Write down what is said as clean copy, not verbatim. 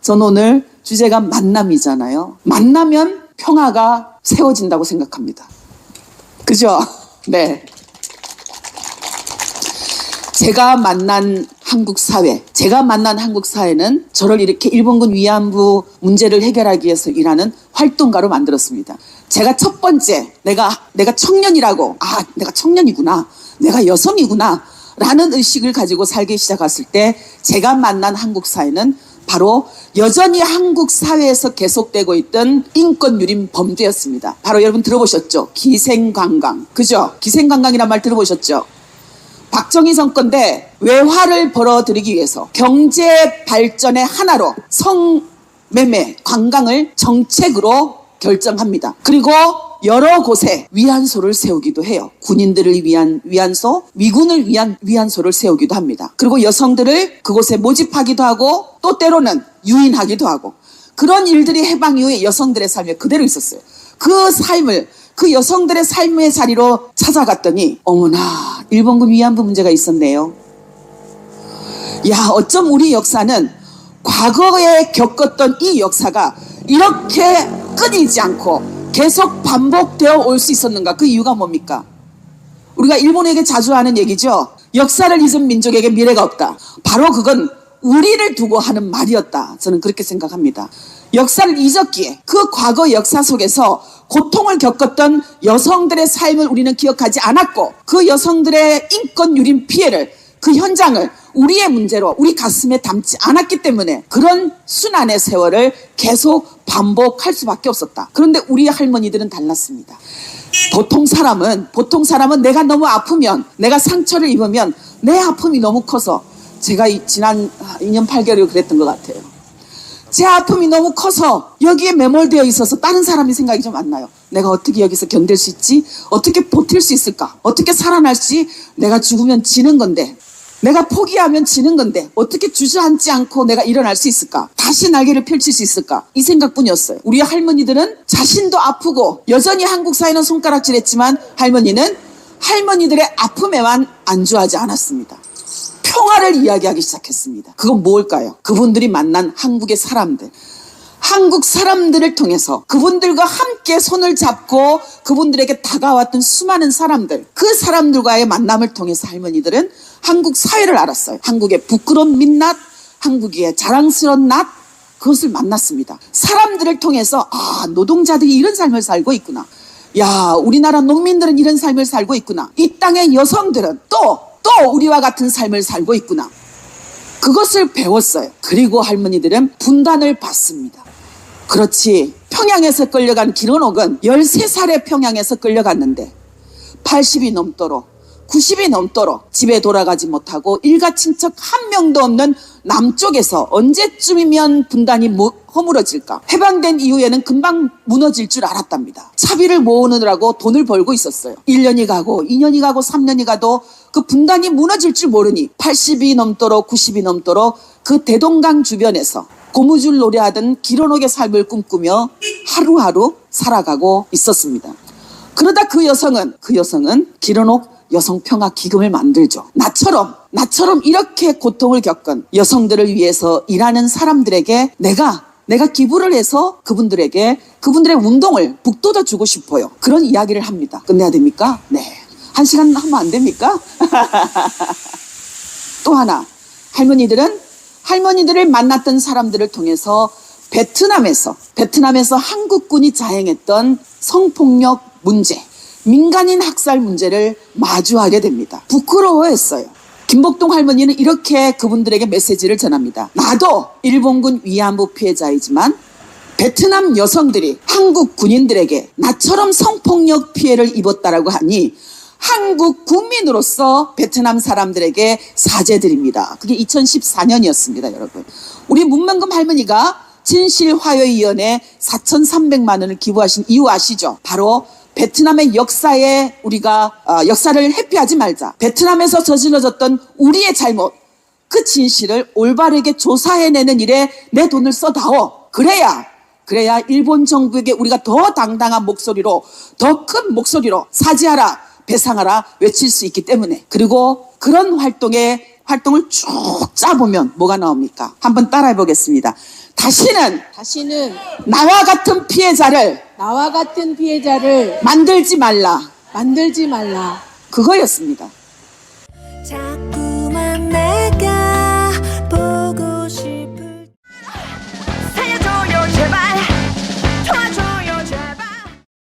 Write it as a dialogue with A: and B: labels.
A: 전 오늘 주제가 만남이잖아요. 만나면 평화가 세워진다고 생각합니다. 그죠? 네. 제가 만난 한국 사회는 저를 이렇게 일본군 위안부 문제를 해결하기 위해서 일하는 활동가로 만들었습니다. 제가 첫 번째 내가 청년이라고, 내가 청년이구나, 내가 여성이구나 라는 의식을 가지고 살기 시작했을 때 제가 만난 한국 사회는 바로 여전히 한국 사회에서 계속되고 있던 인권 유린 범죄였습니다. 바로 여러분 들어보셨죠? 기생관광. 그죠? 기생관광이란 말 들어보셨죠? 박정희 정권 때 외화를 벌어들이기 위해서 경제 발전의 하나로 성매매, 관광을 정책으로 결정합니다. 그리고 여러 곳에 위안소를 세우기도 해요. 군인들을 위한 위안소, 미군을 위한 위안소를 세우기도 합니다. 그리고 여성들을 그곳에 모집하기도 하고 또 때로는 유인하기도 하고, 그런 일들이 해방 이후에 여성들의 삶에 그대로 있었어요. 그 여성들의 삶의 자리로 찾아갔더니 어머나, 일본군 위안부 문제가 있었네요. 야, 어쩜 우리 역사는 과거에 겪었던 이 역사가 이렇게 끊이지 않고 계속 반복되어 올 수 있었는가? 그 이유가 뭡니까? 우리가 일본에게 자주 하는 얘기죠. 역사를 잊은 민족에게 미래가 없다. 바로 그건 우리를 두고 하는 말이었다. 저는 그렇게 생각합니다. 역사를 잊었기에 그 과거 역사 속에서 고통을 겪었던 여성들의 삶을 우리는 기억하지 않았고, 그 여성들의 인권 유린 피해를, 그 현장을 우리의 문제로 우리 가슴에 담지 않았기 때문에 그런 순환의 세월을 계속 반복할 수밖에 없었다. 그런데 우리 할머니들은 달랐습니다. 보통 사람은 내가 너무 아프면, 내가 상처를 입으면 내 아픔이 너무 커서, 제가 지난 2년 8개월이 그랬던 것 같아요. 제 아픔이 너무 커서 여기에 매몰되어 있어서 다른 사람이 생각이 좀 안 나요. 내가 어떻게 여기서 견딜 수 있지? 어떻게 버틸 수 있을까? 어떻게 살아날지? 내가 죽으면 지는 건데, 내가 포기하면 지는 건데 어떻게 주저앉지 않고 내가 일어날 수 있을까? 다시 날개를 펼칠 수 있을까? 이 생각뿐이었어요. 우리 할머니들은 자신도 아프고 여전히 한국 사회는 손가락질했지만 할머니들의 아픔에만 안주하지 않았습니다. 평화를 이야기하기 시작했습니다. 그건 뭘까요? 그분들이 만난 한국의 사람들, 한국 사람들을 통해서 그분들과 함께 손을 잡고 그분들에게 다가왔던 수많은 사람들, 그 사람들과의 만남을 통해서 할머니들은 한국 사회를 알았어요. 한국의 부끄러운 민낯, 한국의 자랑스러운 낯, 그것을 만났습니다. 사람들을 통해서 노동자들이 이런 삶을 살고 있구나. 야, 우리나라 농민들은 이런 삶을 살고 있구나. 이 땅의 여성들은 또 우리와 같은 삶을 살고 있구나. 그것을 배웠어요. 그리고 할머니들은 분단을 받습니다. 그렇지, 평양에서 끌려간 기런옥은 13살에 평양에서 끌려갔는데 80이 넘도록, 90이 넘도록 집에 돌아가지 못하고 일가 친척 한 명도 없는 남쪽에서 언제쯤이면 분단이 허물어질까? 해방된 이후에는 금방 무너질 줄 알았답니다. 차비를 모으느라고 돈을 벌고 있었어요. 1년이 가고 2년이 가고 3년이 가도 그 분단이 무너질 줄 모르니 80이 넘도록 90이 넘도록 그 대동강 주변에서 고무줄 노래하던 기런옥의 삶을 꿈꾸며 하루하루 살아가고 있었습니다. 그러다 그 여성은 기런옥 여성평화 기금을 만들죠. 나처럼 이렇게 고통을 겪은 여성들을 위해서 일하는 사람들에게 내가 기부를 해서 그분들의 운동을 북돋아 주고 싶어요. 그런 이야기를 합니다. 끝내야 됩니까? 네. 1시간 하면 안 됩니까? 또 하나, 할머니들을 만났던 사람들을 통해서 베트남에서 한국군이 자행했던 성폭력 문제, 민간인 학살 문제를 마주하게 됩니다. 부끄러워했어요. 김복동 할머니는 이렇게 그분들에게 메시지를 전합니다. 나도 일본군 위안부 피해자이지만 베트남 여성들이 한국 군인들에게 나처럼 성폭력 피해를 입었다라고 하니 한국 국민으로서 베트남 사람들에게 사죄드립니다. 그게 2014년이었습니다, 여러분. 우리 문명금 할머니가 진실화요위원회 4,300만 원을 기부하신 이유 아시죠? 바로 베트남의 역사에 우리가 역사를 회피하지 말자. 베트남에서 저질러졌던 우리의 잘못, 그 진실을 올바르게 조사해내는 일에 내 돈을 써다오. 그래야 일본 정부에게 우리가 더 당당한 목소리로, 더 큰 목소리로 사죄하라, 배상하라 외칠 수 있기 때문에. 그리고 그런 활동을 쭉 짜보면 뭐가 나옵니까? 한번 따라해 보겠습니다. 다시는 나와 같은 피해자를
B: 나와 같은 피해자를
A: 만들지 말라.
B: 만들지 말라.
A: 그거였습니다.